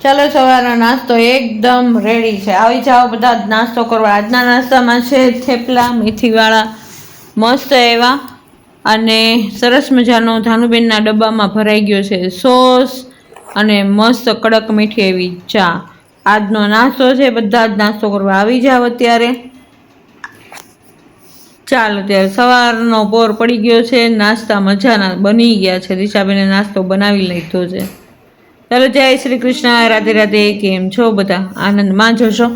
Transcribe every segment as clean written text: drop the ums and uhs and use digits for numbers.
ચાલો સવારનો નાસ્તો એકદમ રેડી છે. આવી જાઓ બધા જ નાસ્તો કરવા. આજના નાસ્તામાં છે થેપલા મેથીવાળા મસ્ત એવા, અને સરસ મજાનો ધાનુબેનના ડબ્બામાં ભરાઈ ગયો છે સોસ અને મસ્ત કડક મીઠી એવી ચા. આજનો નાસ્તો છે. બધા જ નાસ્તો કરવા આવી જાવ અત્યારે. ચાલો ત્યારે સવારનો પોર પડી ગયો છે. નાસ્તા મજાના બની ગયા છે. દિશાબેને નાસ્તો બનાવી લીધો છે. ચાલો જય શ્રી કૃષ્ણ, રાધે રાધે. કેમ છો બધા? આનંદમાં જોશો.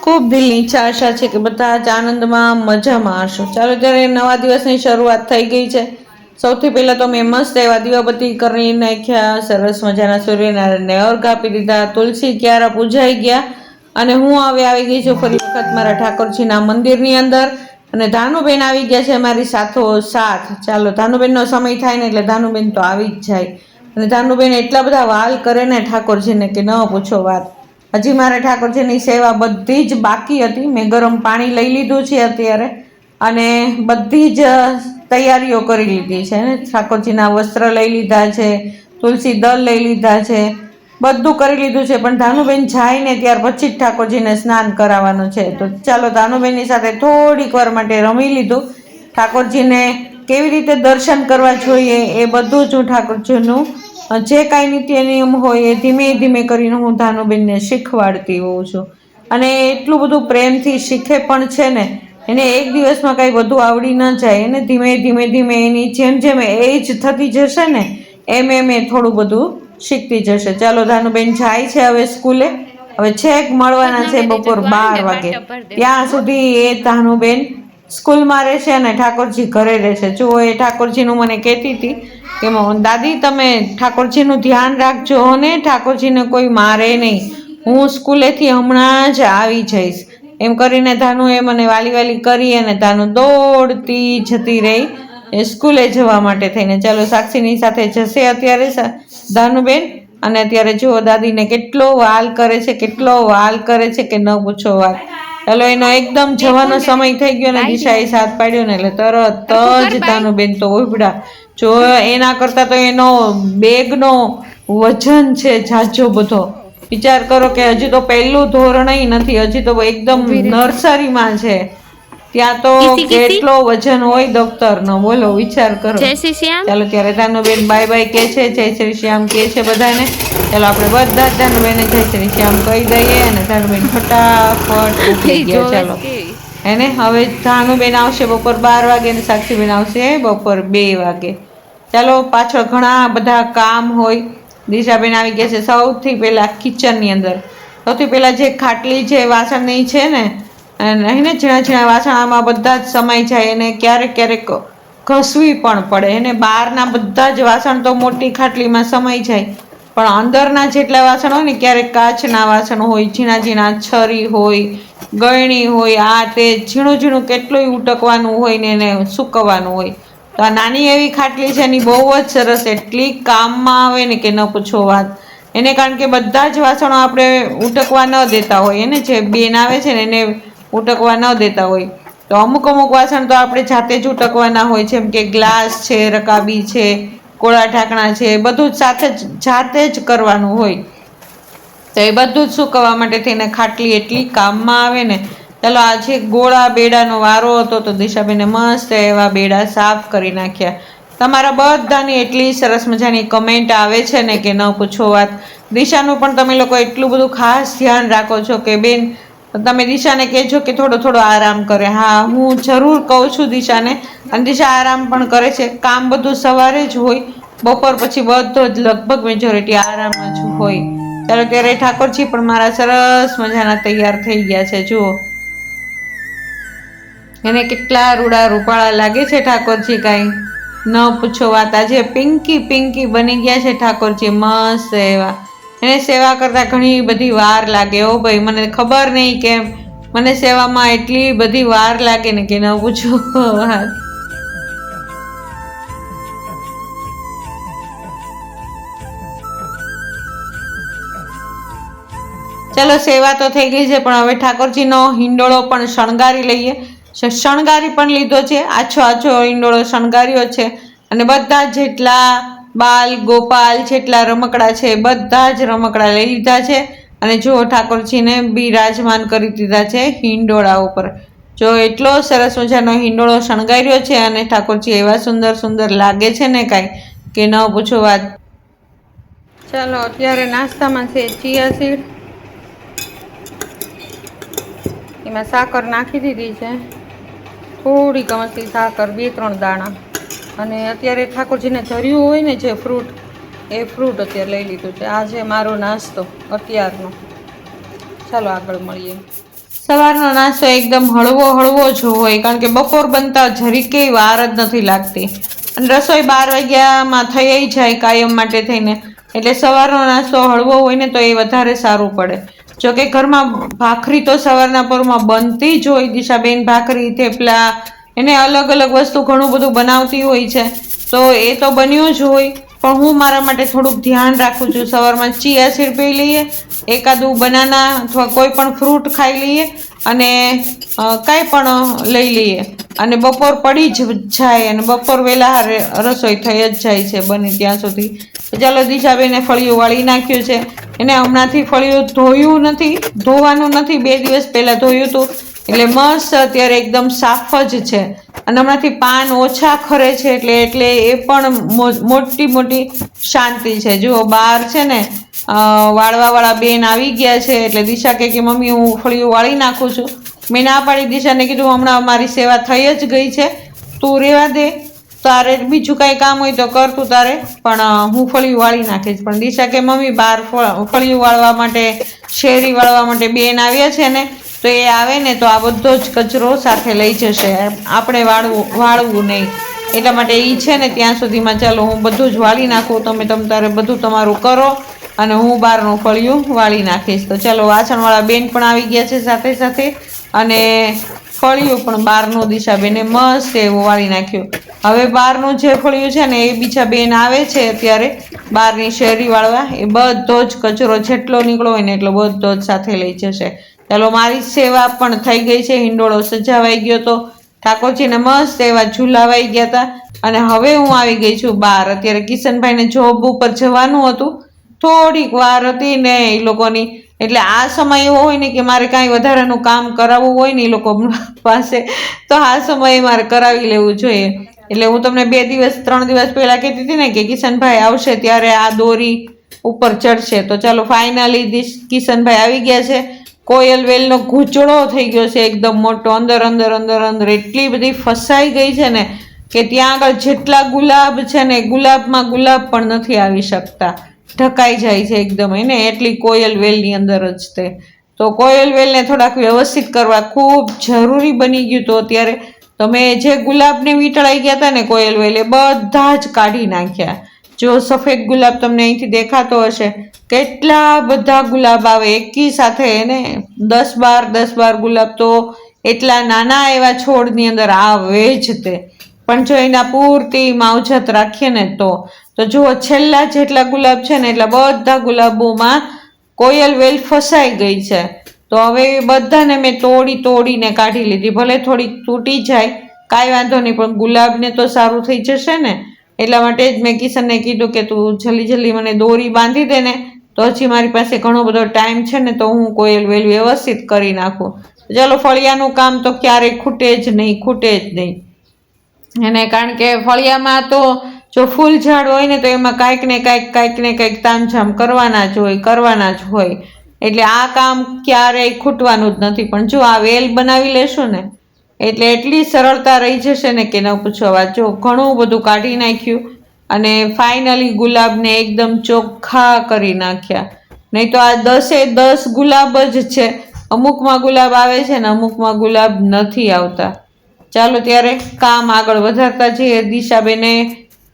ખૂબ દિલની ઈચ્છા આશા છે કે બધા જ આનંદમાં મજામાં હશો. ચાલો ત્યારે નવા દિવસની શરૂઆત થઈ ગઈ છે. સૌથી પહેલા તો મેં મસ્ત એવા દીવાબત્તી કરી નાખ્યા, સરસ મજાના સૂર્યનારાયણને અર્ઘ આપી દીધા, તુલસી ક્યારા પૂજાઈ ગયા, અને હું હવે આવી ગઈ છું ફરી વખત મારા ઠાકોરજીના મંદિરની અંદર. અને ધાનુબેન આવી ગયા છે મારી સાથોસાથ. ચાલો ધાનુબેનનો સમય થાય ને એટલે ધાનુબેન તો આવી જ જાય. અને ધાનુબેન એટલા બધા વાલ કરે ને ઠાકોરજીને કે ન પૂછો વાત. હજી મારે ઠાકોરજીની સેવા બધી જ બાકી હતી. મેં ગરમ પાણી લઈ લીધું છે અત્યારે, અને બધી જ તૈયારીઓ કરી લીધી છે ને. ઠાકોરજીના વસ્ત્ર લઈ લીધા છે, તુલસી દળ લઈ લીધા છે, બધું કરી લીધું છે. પણ ધાનુબેન જાય ને ત્યાર પછી જ ઠાકોરજીને સ્નાન કરાવવાનું છે. તો ચાલો ધાનુબેનની સાથે થોડીક વાર માટે રમી લીધું. ઠાકોરજીને કેવી રીતે દર્શન કરવા જોઈએ એ બધું જ હું ઠાકોરજીનું જે કાંઈ નીતિ નિયમ હોય એ ધીમે ધીમે કરીને હું ધાનુબેનને શીખવાડતી હોઉં છું. અને એટલું બધું પ્રેમથી શીખે પણ છે ને, એને એક દિવસમાં કાંઈ બધું આવડી ન જાય. એને ધીમે ધીમે એની જેમ જેમ એજ થતી જશે ને એમ એમ એ થોડું બધું શીખતી જશે. ચાલો ધાનુબેન જાય છે હવે સ્કૂલે. હવે છેક મળવાના છે બપોર 12 વાગે. ત્યાં સુધી એ ધાનુબેન સ્કૂલમાં રહેશે અને ઠાકોરજી ઘરે રહેશે. જો એ ઠાકોરજીનું મને કહેતી હતી કે દાદી તમે ઠાકોરજીનું ધ્યાન રાખજો ને, ઠાકોરજીને કોઈ મારે નહીં, હું સ્કૂલેથી હમણાં જ આવી જઈશ એમ કરીને ધાનુએ મને વાલી વાલી કરી અને ધાનુ દોડતી જતી રહી એ સ્કૂલે જવા માટે થઈને. ચાલો સાક્ષીની સાથે જશે અત્યારે ધાનુબેન. અને અત્યારે જુઓ દાદીને કેટલો વાલ કરે છે, કેટલો વાલ કરે છે કે ન પૂછો વાત. ચાલો એનો એકદમ જવાનો સમય થઈ ગયો ને દિશાએ સાથ પાડ્યો ને એટલે તરત જ ધાનુબેન તો ઉભડા. જો એના કરતા તો એનો બેગનો વજન છે જાજો બધો. વિચાર કરો કે હજી તો પહેલું ધોરણ નથી, હજી તો એકદમ નર્સરીમાં છે. ત્યાં તો કેટલો વજન હોય દફતરનો, બોલો વિચાર કરો. ચાલો ત્યારે ધાનુબેન બાય બાય કે છે, જય શ્રી શ્યામ કે છે બધાને. ચાલો આપણે બધા જ ધાનુબેને જય શ્રી શ્યામ કહી દઈએ અને ધાનુબેન ફટાફટ ઉઠી ગયા. ચાલો એને હવે ધાનુબેન આવશે બપોર 12 વાગે અને સાક્ષીબેન આવશે બપોર 2 વાગે. ચાલો પાછળ ઘણા બધા કામ હોય. દિશાબેન આવી ગયા છે સૌથી પહેલા કિચનની અંદર. સૌથી પહેલા જે ખાટલી છે વાસણની છે ને, એને ઝીણા ઝીણા વાસણ આમાં બધા જ સમાઈ જાય, એને ક્યારેક ક્યારેક ઘસવી પણ પડે. એને બહારના બધા જ વાસણ તો મોટી ખાટલીમાં સમાઈ જાય, પણ અંદરના જેટલા વાસણ હોય ને, ક્યારેક કાચના વાસણ હોય, ઝીણા ઝીણા છરી હોય, ગળણી હોય, આ તે ઝીણું ઝીણું કેટલું ઉટકવાનું હોય ને એને સૂકવવાનું હોય. તો આ નાની એવી ખાટલી છે એની બહુ જ સરસ, એટલી કામમાં આવે ને કે ન પૂછો વાત. એને કારણ કે બધા જ વાસણો આપણે ઉટકવા ન દેતા હોય, એને જે બેન આવે છે ને એને ઉટકવા ન દેતા હોય, તો અમુક અમુક વાસણ તો આપણે જાતે જ ઉટકવાના હોય. જેમ કે ગ્લાસ છે, રકાબી છે, કોળા ઢાંકણા છે, બધું જ સાથે જ જાતે જ કરવાનું હોય. તો એ બધું જ સૂકવવા માટે થઈને ખાટલી એટલી કામમાં આવે ને. ચાલો આજે ગોળા બેડાનો વારો હતો તો દિશાબેને મસ્ત એવા બેડા સાફ કરી નાખ્યા. તમારા બધાની એટલી સરસ મજાની કમેન્ટ આવે છે ને કે ન પૂછો વાત. દિશાનું પણ તમે લોકો એટલું બધું ખાસ ધ્યાન રાખો છો કે બેન તમે દિશાને કહેજો કે થોડો થોડો આરામ કરે. હા, હું જરૂર કહું છું દિશાને, અને દિશા આરામ પણ કરે છે. કામ બધું સવારે જ હોય, બપોર પછી બધો જ લગભગ મેજોરિટી આરામ જ હોય. ચાલો ત્યારે ઠાકોરજી પણ મારા સરસ મજાના તૈયાર થઈ ગયા છે. જુઓ એને કેટલા રૂડા રૂપાળા લાગે છે ઠાકોરજી, કાંઈ ન પૂછો વાત. આજે પિંકી પિંકી બની ગયા છે ઠાકોરજી મસ્ત એવા. એને સેવા કરતા ઘણી બધી વાર લાગે. ઓ ભાઈ, મને ખબર નહીં કેમ મને સેવામાં એટલી બધી વાર લાગે ને કે ન પૂછો વાત. ચાલો સેવા તો થઈ ગઈ છે, પણ હવે ઠાકોરજીનો હિંડોળો પણ શણગારી લઈએ. શણગારી પણ લીધો છે, આછો આછો હિંડોળો શણગાર્યો છે. અને બધા જેટલા બાલ ગોપાલ જેટલા રમકડા છે બધા જ રમકડા લઈ લીધા છે. અને જો ઠાકોરજીને બિરાજમાન કરી દીધા છે હિંડોળા ઉપર. જો એટલો સરસ મજાનો હિંડોળો શણગાર્યો છે અને ઠાકોરજી એવા સુંદર સુંદર લાગે છે ને કાંઈ કે ન પૂછો વાત. ચાલો અત્યારે નાસ્તામાં છે ચિયા સીડ, એમાં સાકર નાખી દીધી છે, થોડી કમસી સાકર, 2-3 દાણા. અને અત્યારે ઠાકોરજીને ધર્યું હોય ને જે ફ્રૂટ, એ ફ્રૂટ અત્યારે લઈ લીધું છે. આ છે મારો નાસ્તો અત્યારનો. ચાલો આગળ મળીએ. સવારનો નાસ્તો એકદમ હળવો હળવો જ હોય, કારણ કે બપોર બનતા જરીકેય વાર જ નથી લાગતી અને રસોઈ 12 વાગ્યામાં થઈ જાય કાયમ માટે થઈને. એટલે સવારનો નાસ્તો હળવો હોય ને તો એ વધારે સારું પડે. જો કે ઘરમાં ભાખરી તો સવારના પરમાં બનતી જ હોય. દિશાબેન ભાખરી, થેપલા, એને અલગ અલગ વસ્તુ ઘણું બધું બનાવતી હોય છે, તો એ તો બન્યું જ હોય. પણ હું મારા માટે થોડુંક ધ્યાન રાખું છું. સવારમાં ચિયા સીડ પી લઈએ, એકાદું બનાના અથવા કોઈ પણ ફ્રૂટ ખાઈ લઈએ અને કાંઈ પણ લઈ લઈએ અને બપોર પડી જ જાય અને બપોર વહેલા રસોઈ થઈ જ જાય છે બને ત્યાં સુધી. ચાલો દિશાબેને ફળિયું વાળી નાખ્યું છે. એને હમણાંથી ફળિયું ધોયું નથી, ધોવાનું નથી, 2 દિવસ પહેલાં ધોયું હતું એટલે મસ્ત અત્યારે એકદમ સાફ જ છે. અને હમણાંથી પાન ઓછા ખરે છે એટલે એ પણ મોટી શાંતિ છે. જુઓ બહાર છે ને વાળવાવાળા બેન આવી ગયા છે એટલે દિશા કે મમ્મી હું ફળિયું વાળી નાખું છું. મેં ના પાડી દિશાને કીધું હમણાં મારી સેવા થઈ જ ગઈ છે, તું રહેવા દે, તારે બીજું કાંઈ કામ હોય તો કર તું તારે, પણ હું ફળિયું વાળી નાખીશ. પણ દિશા કે મમ્મી બહાર ફળિયું વાળવા માટે, શેરી વાળવા માટે બેન આવ્યા છે ને, તો એ આવે ને તો આ બધો જ કચરો સાથે લઈ જશે, આપણે વાળવું નહીં. એટલા માટે એ છે ને ત્યાં સુધીમાં ચાલો હું બધું જ વાળી નાખું, તમે તારે બધું તમારું કરો અને હું બહારનું ફળિયું વાળી નાખીશ. તો ચાલો વાસણવાળા બેન પણ આવી ગયા છે સાથે સાથે અને ફળિયું પણ બહારનું દિશાબેને મસ્ત એવું વાળી નાખ્યું. હવે બહારનું જે ફળિયું છે ને એ બીજા બેન આવે છે અત્યારે બહારની શેરી વાળવા, એ બધો જ કચરો જેટલો નીકળો હોય ને એટલો બધો જ સાથે લઈ જશે. ચાલો મારી સેવા પણ થઈ ગઈ છે, હિંડોળો સજાવાઈ ગયો તો, ઠાકોરજીને મસ્ત એવા ઝૂલાવાઈ ગયા હતા અને હવે હું આવી ગઈ છું બહાર. અત્યારે કિશનભાઈને જોબ ઉપર જવાનું હતું, થોડીક વાર હતી ને એ લોકોની, એટલે આ સમય એવો હોય ને કે મારે કાંઈ વધારાનું કામ કરાવવું હોય ને એ લોકો પાસે, તો આ સમયે મારે કરાવી લેવું જોઈએ. એટલે હું તમને 3 દિવસ પહેલાં કહેતી હતી ને કે કિશનભાઈ આવશે ત્યારે આ દોરી ઉપર ચડશે. તો ચાલો ફાઇનલી કિશનભાઈ આવી ગયા છે. કોયલ વેલનો ગૂંચળો થઈ ગયો છે એકદમ મોટો, અંદર એટલી બધી ફસાઈ ગઈ છે ને કે ત્યાં આગળ જેટલા ગુલાબ છે ને ગુલાબમાં ગુલાબ પણ નથી આવી શકતા, ઢકાઈ જાય છે એકદમ એને, એટલી કોયલ વેલની અંદર જ તે. તો કોયલ વેલને થોડાક વ્યવસ્થિત કરવા ખૂબ જરૂરી બની ગયું. તો અત્યારે તમે જે ગુલાબને વીંટળાઈ ગયા હતા ને કોયલ વેલ, એ બધા જ કાઢી નાખ્યા. જો સફેદ ગુલાબ તમને અહીંથી દેખાતો હશે, કેટલા બધા ગુલાબ આવે એકી સાથે, એને 10-12 ગુલાબ તો એટલા નાના એવા છોડની અંદર આવે જ તે. પણ જો એના પૂરતી માવજત રાખીએ ને તો જુઓ છેલ્લા જેટલા ગુલાબ છે ને એટલા બધા ગુલાબોમાં કોયલ વેલ ફસાઈ ગઈ છે. તો હવે બધાને મેં તોડીને કાઢી લીધી. ભલે થોડી તૂટી જાય કાંઈ વાંધો નહીં, પણ ગુલાબને તો સારું થઈ જશે ને. એટલા માટે જ મેં કિશનને કીધું કે તું જલ્દી મને દોરી બાંધી દે ને, તો હજી મારી પાસે ઘણો બધો ટાઈમ છે ને, તો હું કોયલ વેલ વ્યવસ્થિત કરી નાખું. ચાલો ફળિયાનું કામ તો ક્યારેય ખૂટે જ નહીં એને, કારણ કે ફળિયામાં તો જો ફૂલ ઝાડ હોય ને તો એમાં કાંઈક ને કાંઈક તામઝામ કરવાના જ હોય. એટલે આ કામ ક્યારેય ખૂટવાનું જ નથી. પણ જો આ વેલ બનાવી લેશું ને એટલે એટલી સરળતા રહી જશે ને કે ન પૂછો વાત. જો ઘણું બધું કાઢી નાખ્યું અને ફાઇનલી ગુલાબને એકદમ ચોખ્ખા કરી નાખ્યા. નહીં તો આ 10 ગુલાબ જ છે, અમુકમાં ગુલાબ આવે છે ને અમુકમાં ગુલાબ નથી આવતા. ચાલો ત્યારે કામ આગળ વધારતા જઈએ. દિશાબેને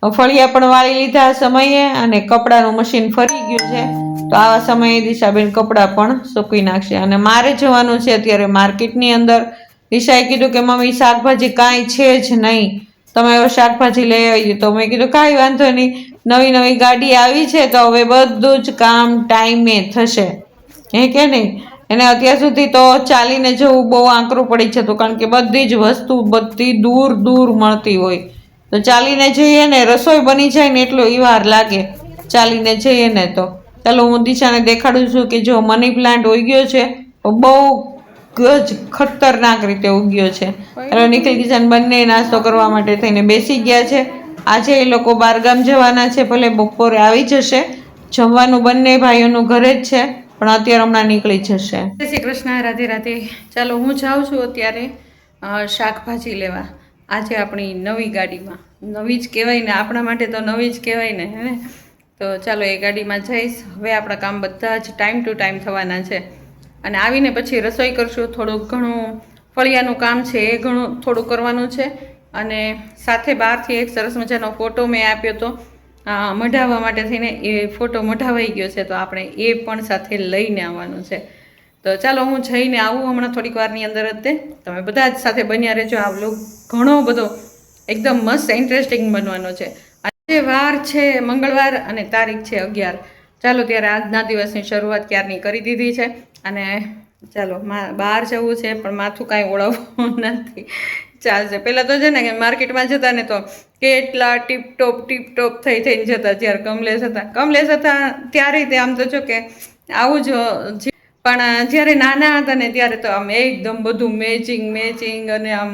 ફળિયા પણ વાળી લીધા સમયે અને કપડાનું મશીન ફરી ગયું છે, તો આવા સમયે દિશાબેન કપડાં પણ સૂકવી નાખશે. અને મારે જવાનું છે અત્યારે માર્કેટની અંદર. દિશાએ કીધું કે મમ્મી શાકભાજી કાંઈ છે જ નહીં, તમે હવે શાકભાજી લઈ આવી. તો મેં કીધું કાંઈ વાંધો નહીં, નવી ગાડી આવી છે તો હવે બધું જ કામ ટાઈમે થશે, હે કે નહીં. એને અત્યાર સુધી તો ચાલીને જવું બહુ આંકરું પડી જતું, કારણ કે બધી જ વસ્તુ દૂર મળતી હોય. તો ચાલીને જઈએ ને, રસોઈ બની જાય ને એટલો વાર લાગે ચાલીને જઈએ ને. તો ચાલો હું દિશાને દેખાડું છું કે જો મની પ્લાન્ટ ઉગ્યો છે, બહુ જ ખતરનાક રીતે ઉગ્યો છે. એટલે નિખિલ કિશન બંને નાસ્તો કરવા માટે થઈને બેસી ગયા છે. આજે એ લોકો બહારગામ જવાના છે, ભલે બપોરે આવી જશે. જમવાનું બંને ભાઈઓનું ઘરે જ છે, પણ અત્યારે હમણાં નીકળી જશે. જય શ્રી કૃષ્ણ, રાધે રાધે. ચાલો હું જાઉં છું અત્યારે શાકભાજી લેવા. આજે આપણી નવી ગાડીમાં, નવી જ કહેવાય ને, આપણા માટે તો નવી જ કહેવાય ને, હે ને. તો ચાલો એ ગાડીમાં જઈશ. હવે આપણા કામ બધા જ ટાઈમ ટુ ટાઈમ થવાના છે, અને આવીને પછી રસોઈ કરશું. થોડુંક ઘણું ફળિયાનું કામ છે એ ઘણું થોડું કરવાનું છે, અને સાથે બહારથી એક સરસ મજાનો ફોટો મેં આપ્યો હતો મઢાવવા માટે થઈને, એ ફોટો મઢાવાઈ ગયો છે, તો આપણે એ પણ સાથે લઈને આવવાનું છે. તો ચાલો હું જઈને આવું હમણાં થોડીક વારની અંદર જ. તમે બધા જ સાથે બન્યા રહેજો. આ વ્લોગ ઘણો બધો એકદમ મસ્ત ઇન્ટરેસ્ટિંગ બનવાનો છે. આજે વાર છે મંગળવાર અને તારીખ છે 11. ચાલો ત્યારે આજના દિવસની શરૂઆત ક્યારની કરી દીધી છે, અને ચાલો બહાર જવું છે, પણ માથું કાંઈ ઓળવવું નથી. ચાલશે. પહેલાં તો છે ને કે માર્કેટમાં જતા ને તો કેટલા ટીપટોપ થઈને જતા. જ્યારે કમલેશ હતા ત્યારે તે આમ તો જો કે આવું જ, પણ જ્યારે નાના હતા ને ત્યારે તો આમ એકદમ બધું મેચિંગ અને આમ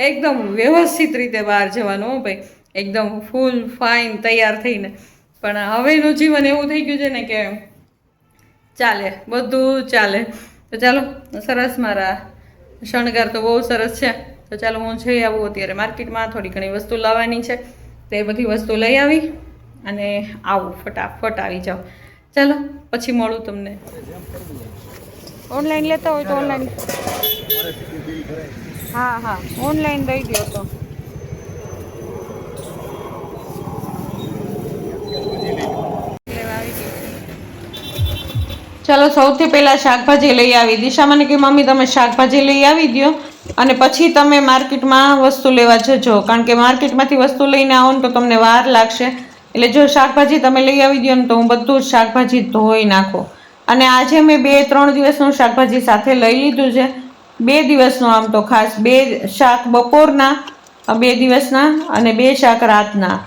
એકદમ વ્યવસ્થિત રીતે બહાર જવાનું ભાઈ, એકદમ ફૂલ ફાઇન તૈયાર થઈને. પણ હવેનું જીવન એવું થઈ ગયું છે ને કે ચાલે, બધું ચાલે. તો ચાલો, સરસ મારા શણગાર તો બહુ સરસ છે. તો ચાલો હું જઈ આવું અત્યારે માર્કેટમાં. થોડી ઘણી વસ્તુ લાવવાની છે, તો એ બધી વસ્તુ લઈ આવી અને આવું, ફટાફટ આવી જાઓ. ચાલો પછી મળું તમને. ઓનલાઈન લેતા હોય તો ઓનલાઈન, હા ઓનલાઈન દઈ દો તો. ચાલો સૌથી પહેલાં શાકભાજી લઈ આવી. દિશા મને કે મમ્મી તમે શાકભાજી લઈ આવી દો અને પછી તમે માર્કેટમાં વસ્તુ લેવા જજો, કારણ કે માર્કેટમાંથી વસ્તુ લઈને આવો ને તો તમને વાર લાગશે. એટલે જો શાકભાજી તમે લઈ આવી દો ને તો હું બધું જ શાકભાજી ધોઈ નાખું. અને આજે મેં 2-3 દિવસનું શાકભાજી સાથે લઈ લીધું છે. 2 દિવસનું, આમ તો ખાસ 2 શાક બપોરના, 2 દિવસના અને 2 શાક રાતના.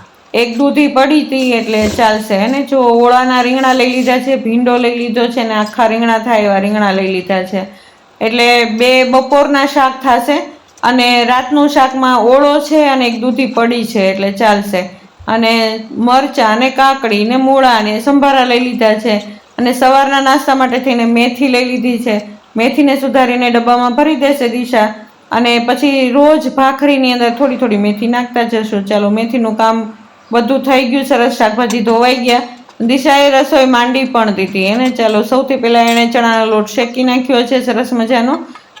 એક દૂધી પડી હતી એટલે ચાલશે. અને જો ઓળાના રીંગણા લઈ લીધા છે, ભીંડો લઈ લીધો છે, ને આખા રીંગણા થાય એવા રીંગણા લઈ લીધા છે. એટલે 2 બપોરના શાક થશે, અને રાતનું શાકમાં ઓળો છે અને એક દૂધી પડી છે એટલે ચાલશે. અને મરચાં અને કાકડી ને મૂળા ને સંભારા લઈ લીધા છે. અને સવારના નાસ્તા માટે થઈને મેથી લઈ લીધી છે. મેથીને સુધારીને ડબ્બામાં ભરી દેશે દિશા, અને પછી રોજ ભાખરીની અંદર થોડી મેથી નાખતા જશું. ચાલો, મેથીનું કામ બધું થઈ ગયું સરસ. શાકભાજી ધોવાઈ ગયા. દિશાએ રસોઈ માંડી પણ દીધી એને. ચાલો, સૌથી પહેલાં એણે ચણાનો લોટ શેકી નાખ્યો છે સરસ મજાનો,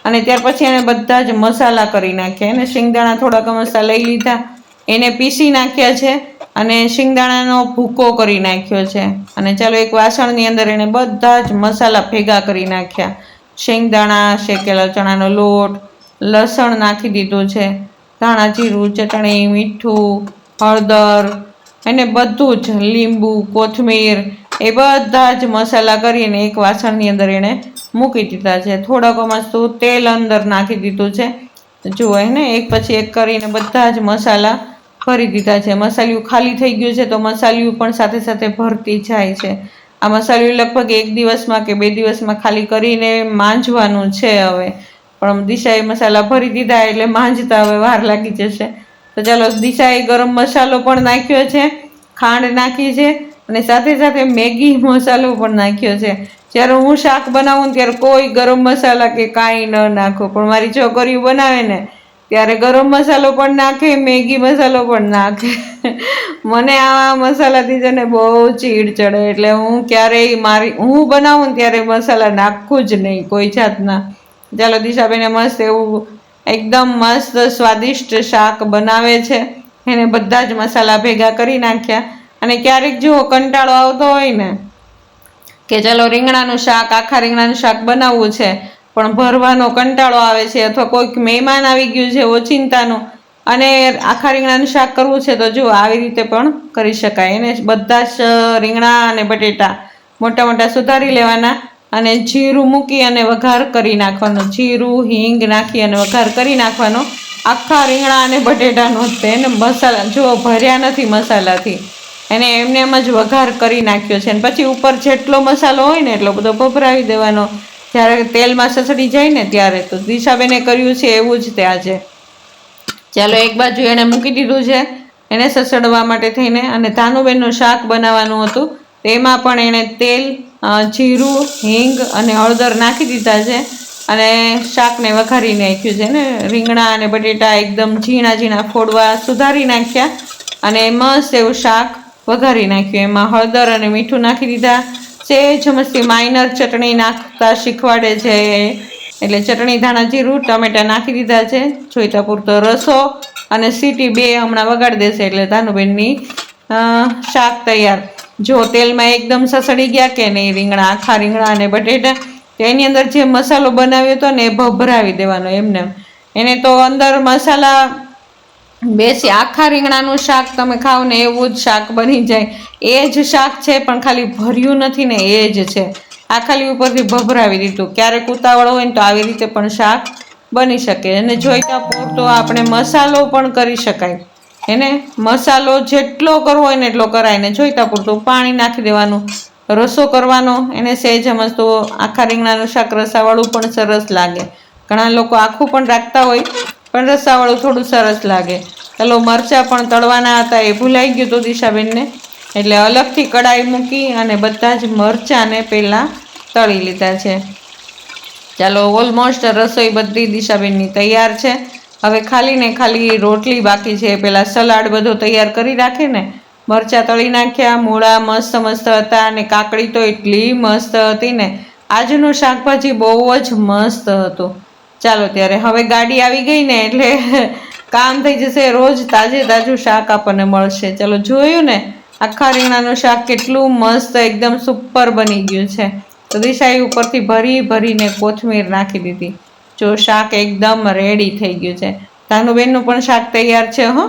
અને ત્યાર પછી એણે બધા જ મસાલા કરી નાખ્યા. એને શિંગદાણા થોડાક મસાલા લઈ લીધા, એને પીસી નાખ્યા છે, અને શિંગદાણાનો ભૂકો કરી નાખ્યો છે. અને ચાલો, એક વાસણની અંદર એણે બધા જ મસાલા ભેગા કરી નાખ્યા. શિંગદાણા, શેકેલા ચણાનો લોટ, લસણ નાખી દીધું છે, ધાણા જીરું, ચટણી, મીઠું, હળદર, અને બધું જ લીંબુ, કોથમીર, એ બધા જ મસાલા કરીને એક વાસણની અંદર એણે મૂકી દીધા છે. થોડાક મસ્તું તેલ અંદર નાખી દીધું છે. જુઓ ને, એક પછી એક કરીને બધા જ મસાલા ભરી દીધા છે. મસાલિયું ખાલી થઈ ગયું છે તો મસાલિયું પણ સાથે સાથે ભરતી જાય છે. આ મસાલિયું લગભગ 1 દિવસમાં કે 2 દિવસમાં ખાલી કરીને માંજવાનું છે હવે. પણ દિશાએ મસાલા ભરી દીધા એટલે માંજતા હવે વાર લાગી જશે. તો ચાલો, દિશાએ ગરમ મસાલો પણ નાખ્યો છે, ખાંડ નાખી છે, અને સાથે સાથે મેગી મસાલો પણ નાખ્યો છે. જ્યારે હું શાક બનાવું ત્યારે કોઈ ગરમ મસાલા કે કાંઈ ન નાખો, પણ મારી છોકરીઓ બનાવે ને ત્યારે ગરમ મસાલો પણ નાખે, મેગી મસાલો પણ નાખે. મને આ મસાલાથી છે ને બહુ ચીડ ચડે, એટલે હું ક્યારેય હું બનાવું ને ત્યારે મસાલા નાખું જ નહીં કોઈ જાતના. ચાલો, દિશાબેને મસ્ત એવું એકદમ મસ્ત સ્વાદિષ્ટ શાક બનાવે છે. એને બધા જ મસાલા ભેગા કરી નાખ્યા. અને ક્યારેક જો કંટાળો આવતો હોય ને કે ચાલો રીંગણાનું શાક, આખા રીંગણાનું શાક બનાવવું છે, પણ ભરવાનો કંટાળો આવે છે, અથવા કોઈક મહેમાન આવી ગયું છે ઓચિંતાનું અને આખા રીંગણાનું શાક કરવું છે, તો જો આવી રીતે પણ કરી શકાય. એને બધા જ રીંગણા અને બટેટા મોટા મોટા સુધારી લેવાના, અને જીરું મૂકી અને વઘાર કરી નાખવાનો. જીરું, હિંગ નાખી અને વઘાર કરી નાખવાનો આખા રીંગણા અને બટેટાનો. તેને મસાલા જો ભર્યા નથી મસાલાથી, એને એમને એમ જ વઘાર કરી નાખ્યો છે. અને પછી ઉપર જેટલો મસાલો હોય ને એટલો બધો ભભરાવી દેવાનો, જ્યારે તેલમાં સસડી જાય ને ત્યારે. તો દિશાબેને કર્યું છે એવું જ તે આજે. ચાલો એક બાજુ એણે મૂકી દીધું છે એને સસડવા માટે થઈને, અને ધાનુબેનનું શાક બનાવવાનું હતું. એમાં પણ એણે તેલ, જીરું, હિંગ અને હળદર નાખી દીધા છે અને શાકને વઘારી નાખ્યું છે ને. રીંગણા અને બટેટા એકદમ ઝીણા ઝીણા ફોડવા સુધારી નાખ્યા અને મસ્ત એવું શાક વઘારી નાખ્યું. એમાં હળદર અને મીઠું નાખી દીધા. સેજ મસ્તી માઇનર ચટણી નાખતા શીખવાડે છે, એટલે ચટણી, ધાણા, જીરું, ટમેટા નાખી દીધા છે, જોઈતા પૂરતો રસો અને સીટી 2 હમણાં વગાડી દેશે એટલે ધાનુબેનની શાક તૈયાર. જો તેલમાં એકદમ સસડી ગયા કે નહીં રીંગણા, આખા રીંગણા અને બટેટા, તો એની અંદર જે મસાલો બનાવ્યો હતો ને એ ભભરાવી દેવાનો એમને. એને તો અંદર મસાલા બેસી, આખા રીંગણાનું શાક તમે ખાઓ ને એવું જ શાક બની જાય. એ જ શાક છે પણ ખાલી ભર્યું નથી ને, એ જ છે. આ ખાલી ઉપરથી ભભરાવી દીધું. ક્યારેક ઉતાવળ હોય ને તો આવી રીતે પણ શાક બની શકે. અને જોઈતા પૂરતો આપણે મસાલો પણ કરી શકાય. એને મસાલો જેટલો કરવો હોય ને એટલો કરાય ને જોઈતા પૂરતું પાણી નાખી દેવાનું, રસો કરવાનો. એને સહેજ મસ્ત આખા રીંગણાનું શાક રસાવાળું પણ સરસ લાગે. ઘણા લોકો આખું પણ રાખતા હોય પણ રસાવાળું થોડું સરસ લાગે. ચાલો મરચાં પણ તળવાના હતા એ ભૂલાઈ ગયું હતું દિશાબેનને, એટલે અલગથી કડાઈ મૂકી અને બધા જ મરચાંને પહેલાં તળી લીધા છે. ચાલો ઓલમોસ્ટ રસોઈ બધી દિશાબેનની તૈયાર છે. હવે ખાલી ને ખાલી રોટલી બાકી છે. પહેલાં સલાડ બધો તૈયાર કરી રાખે ને. મરચાં તળી નાખ્યા, મૂળા મસ્ત મસ્ત હતા અને કાકડી તો એટલી મસ્ત હતી ને. આજનું શાકભાજી બહુ જ મસ્ત હતું. ચાલો ત્યારે હવે ગાડી આવી ગઈ ને એટલે કામ થઈ જશે. રોજ તાજે તાજું શાક આપણને મળશે. ચાલો જોયું ને આખા રીંગણાનું શાક કેટલું મસ્ત એકદમ સુપર બની ગયું છે. તો દિશાએ ઉપરથી ભરી ભરીને કોથમીર નાખી દીધી. જો શાક એકદમ રેડી થઈ ગયું છે. ધાનુબેનનું પણ શાક તૈયાર છે હો,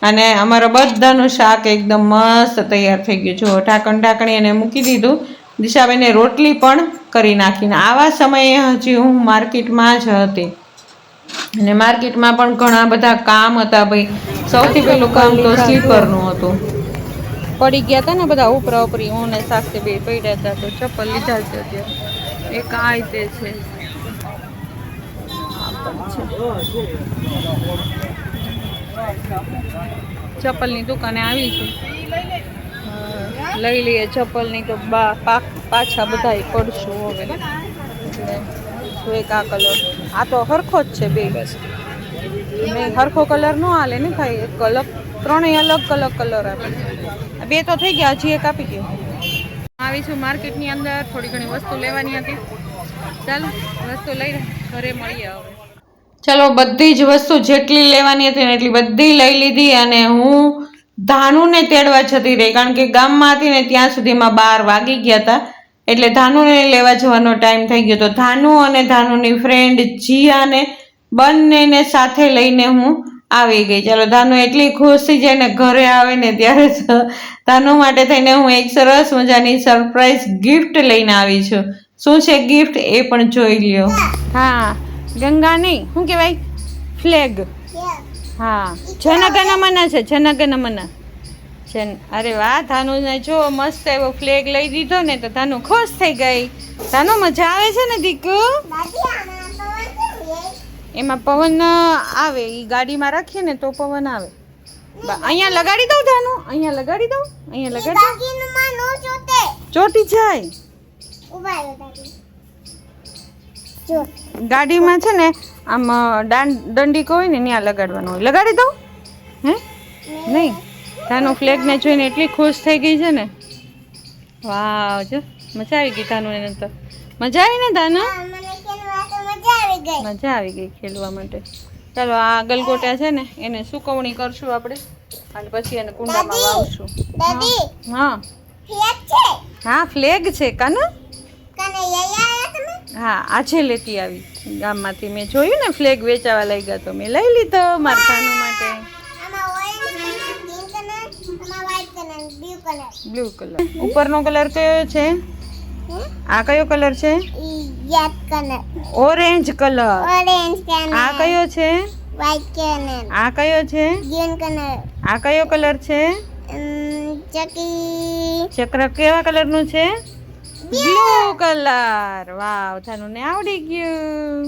અને અમારા બધાનું શાક એકદમ મસ્ત તૈયાર થઈ ગયું. જો ઢાંકણી એને મૂકી દીધું. દિશાબેને રોટલી પણ કરી નાખીને આવા સમયે હજી હું માર્કેટમાં જ હતી, અને માર્કેટમાં પણ ઘણા બધા કામ હતા ભાઈ. સૌથી પહેલું કામ તો સ્લીપરનું હતું. પડી ગયા હતા ને બધા ઉપરા ઉપરી, હું ને સાક્ષી બે પડ્યા હતા તો ચપ્પલ લીધા છે અત્યારે. એક આ તે છે, ચપ્પલની દુકાને આવી છે, લઈ લઈએ ચપ્પલની તો પાછા બધા પડશું હવે. એટલે એક આ કલર, આ તો હરખો જ છે બે. નહીં હરખો કલર ન હાલે ને ભાઈ, એક અલગ, ત્રણેય અલગ અલગ કલર આપે. બે તો થઈ ગયા, હજી એક આપી ગયો. આવીશું માર્કેટની અંદર, થોડી ઘણી વસ્તુ લેવાની હતી. ચાલો વસ્તુ લઈને ઘરે મળીએ હવે. ચાલો બધી જ વસ્તુ જેટલી લેવાની હતી ને એટલી બધી લઈ લીધી, અને હું ધાનુને તેડવા જતી રહી, કારણ કે ગામમાં હતી ને ત્યાં સુધીમાં 12 વાગી ગયા હતા. એટલે ધાનુને લેવા જવાનો ટાઈમ થઈ ગયો. તો ધાનુ અને ધાનુની ફ્રેન્ડ જીયાને બંનેને સાથે લઈને હું આવી ગઈ. ચાલો ધાનુ એટલી ખુશ થઈ જાય ને ઘરે આવે ને ત્યારે. ધાનુ માટે થઈને હું એક સરસ મજાની સરપ્રાઈઝ ગિફ્ટ લઈને આવી છું. શું છે ગિફ્ટ એ પણ જોઈ લ્યો. હા, ગંગા નહીં, શું કહેવાય, ફ્લેગ. હા, જનગણમન છે, જનગણમન. અરે વાહ, ધાનુને જો મસ્ત એવો ફ્લેગ લઈ દીધો ને તો ધાનુ ખુશ થઈ ગઈ. ધાનુ મજા આવે છે ને દીકુ? એમાં પવન આવે, એ ગાડીમાં રાખીએ ને તો પવન આવે. અહીંયા લગાડી દઉં ધાનુ, અહીંયા લગાડી દઉં, અહીંયા લગાડી દઉં. ચોટી જાય. ગાડીમાં છે ને આમ દંડી હોય ને ત્યાં લગાડવાનું હોય. લગાડી દઉં? હે નહીં, ધાનુ ફ્લેગને જોઈને એટલી ખુશ થઈ ગઈ છે ને. વાહ, જો મજા આવી ગઈ ધાનુ ને. તો મજા આવી ને ધાનુ? મજા આવી ગઈ ખેલવા માટે. ચાલો આ ગલગોટા છે ને એને સુકવણી કરશું આપણે, અને પછી એને કુંડામાં વાવશું. હા હા, ફ્લેગ છે કાના. હા, આજે લેતી આવી ગામમાંથી. મેં જોયું ને ફ્લેગ વેચાવા લઈ ગયા તો મેં લઈ લીધો મારા ધાનુ માટે. Blue colour. ઉપરનો કલર કયો છે? આ કયો કલર છે? Orange colour. આ કયો છે? White colour. આ કયો છે? Green colour. આ કયો કલર છે? ચકી ચક્ર કેવા કલરનું છે? Blue colour. વાવ, ધાનુને આવડી ગયું.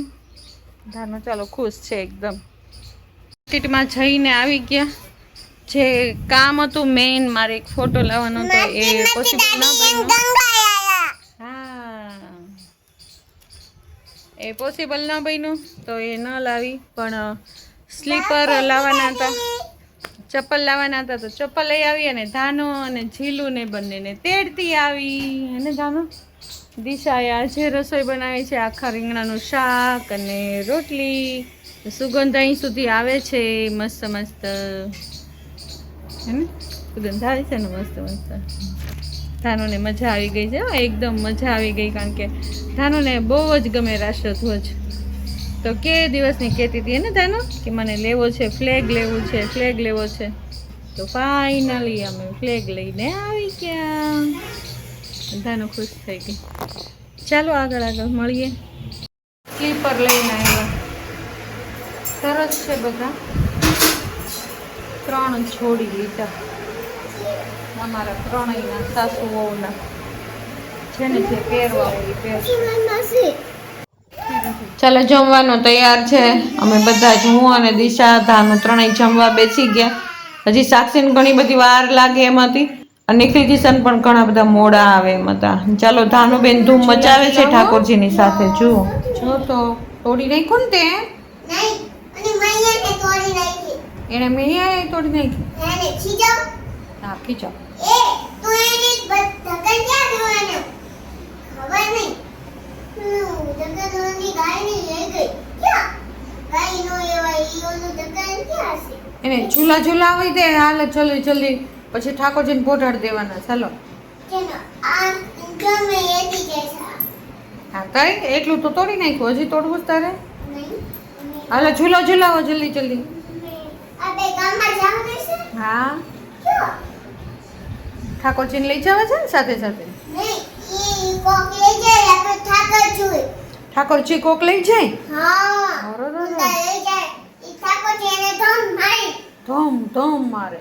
ધાનુ ચાલો ખુશ છે એકદમ. માર્કેટમાં જઈને આવી ગયા. જે કામ હતું મેઇન, મારે એક ફોટો લાવવાનો હતો, એ પોસિબલ ન બન્યું. હા, એ પોસિબલ ન બન્યું તો એ ન લાવી. પણ સ્લીપર લાવવાના હતા, ચપ્પલ લાવવાના હતા તો ચપ્પલ લઈ આવી. અને ધાનો અને ઝીલું ને બંનેને તેડતી આવી. અને ધાનો દિશાએ આજે રસોઈ બનાવી છે, આખા રીંગણાનું શાક અને રોટલી. સુગંધ અહીં સુધી આવે છે મસ્ત મસ્ત, હે ને? સુગંધ આવે છે ને મસ્ત મસ્ત. ધાનુને મજા આવી ગઈ છે, એકદમ મજા આવી ગઈ. કારણ કે ધાનુને બહુ જ ગમે રાષ્ટ્રધ્વજ. તો કે દિવસની કહેતી હતી ને ધાનુ કે મને લેવો છે, ફ્લેગ લેવું છે, ફ્લેગ લેવો છે. તો ફાઇનલી અમે ફ્લેગ લઈને આવી ગયા. ધાનુ ખુશ થઈ ગઈ. ચાલો આગળ આગળ મળીએ. સ્લીપર લઈને આવ્યા, સરસ છે બધા. 3 જોડી લીધા અમારા ત્રણેયના સાસુ વહુના, જેને જે પહેરવા હોય એ પહેરશે. ચાલો જમવાનું તૈયાર છે. અમે બધા જ, હું અને દિશા, ધાનુ ત્રણેય જમવા બેસી ગયા. હજી સાક્ષીને ઘણી બધી વાર લાગે એમ હતી, અને નિખિલ કિશન પણ ઘણા બધા મોડા આવે એમ હતા. ચાલો ધાનુબેન ધૂમ મચાવે છે ઠાકોરજીની સાથે. જુઓ જો તો તોડી નાખ્યું ને તે. એને મૈયાએ તોડી નાખી. હા, ખીચો. એને ઝૂલા ઝૂલાવી દે. હાલ જલ્દી જલ્દી, પછી ઠાકોરજીને પોઢાડી દેવાના. ચાલો. હા, તારે એટલું તો તોડી નાખ્યું, હજી તોડવું જ તારે? હાલો ઝૂલો ઝૂલાવો જલ્દી જલ્દી. હા, ઠાકોરજીને લઈ જવા છે ને સાથે સાથે. ઠાકોરજી કોક લઈ જાય. ધમ ધમ મારે.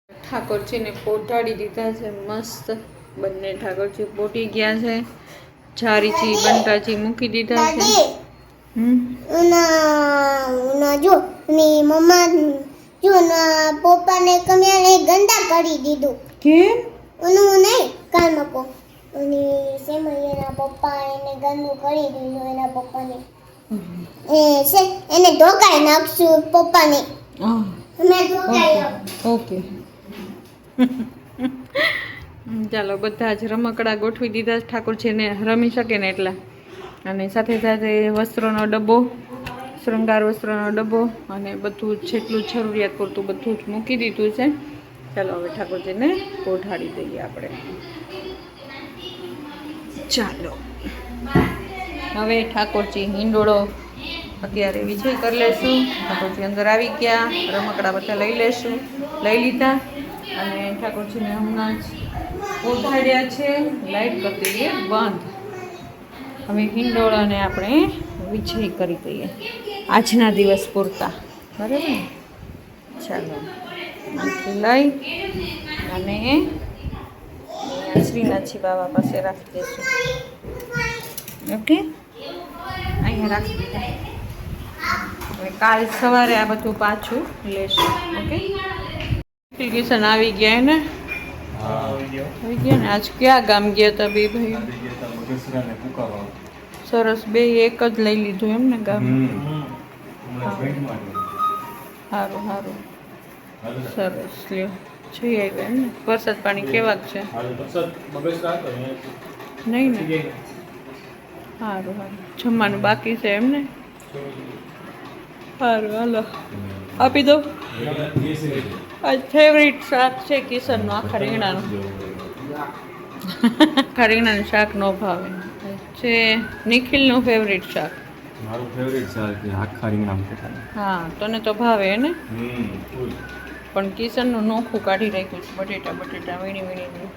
ઠાકોરજીને પોઢાડી દીધા છે મસ્ત. બંને ઠાકોરજી પોટી ગયા છે. જારીજી બંટાજી મૂકી દીધા છે. જો ની મમ્મા જો પપ્પાને કમ્યાને ગંદા કરી દીધું. કેમ? ઓનું નહીં કાનકો અને સેમૈયાના પપ્પા એને ગંદુ કરી દીધું. એના પપ્પાને એને ધોકાઈ નાખશું પપ્પાને. મેં ધોકાઈ. ઓકે. ચાલો બધા જ રમકડા ગોઠવી દીધા ઠાકોરજીને રમી શકે ને એટલા. અને સાથે સાથે વસ્ત્રોનો ડબ્બો, શૃંગાર વસ્ત્રનો ડબ્બો અને બધું જેટલું જરૂરિયાત પૂરતું બધું જ મૂકી દીધું છે. ચાલો હવે ઠાકોરજીને પોઢાડી દઈએ આપણે. ચાલો હવે ઠાકોરજી હિંડોળો અત્યારે વિજય કરી લેશું. ઠાકોરજી અંદર આવી ગયા, રમકડા બધા લઈ લેશું, લઈ લીધા. અને ઠાકોરજીને હમણાં જ પોઢાડ્યા છે. લાઈટ કરી દઈએ બંધ. હવે હિંડોળાને આપણે વિજય કરી દઈએ આજના દિવસ પૂરતા, બરાબર ને? ચાલો લઈ અને શ્રીનાથજી બાબા પાસે રાખી દઈશું. ઓકે, અહીંયા રાખી દીધા. હવે કાલ સવારે આ બધું પાછું લેશું. ઓકે, એપ્લિકેશન આવી ગયા ને? આવી ગયા ને? આજ ક્યાં ગામ ગયા હતા બે ભાઈ? સરસ, બે એક જ લઈ લીધું એમ ને ગામ? સારું સારું, સરસ. લ્યો જઈ આવ્યા એમ ને? વરસાદ પાણી કેવાક છે? નહીં ને? સારું સારું. જમવાનું બાકી છે એમ ને? સારું, હાલો આપી દો. આજ ફેવરિટ શાક છે કિશનનું, આખા રીંગણાનું. આખા રીંગણાનું શાક ન ભાવે છે. નિખિલનું ફેવરિટ શાક. મારું ફેવરિટ શાક છે આખા રીંગણાનું. હા, તને તો ભાવે ને? પણ કિશનનું નોખું કાઢી રાખ્યું છે. બટેટા બટેટા વીણી વીણી.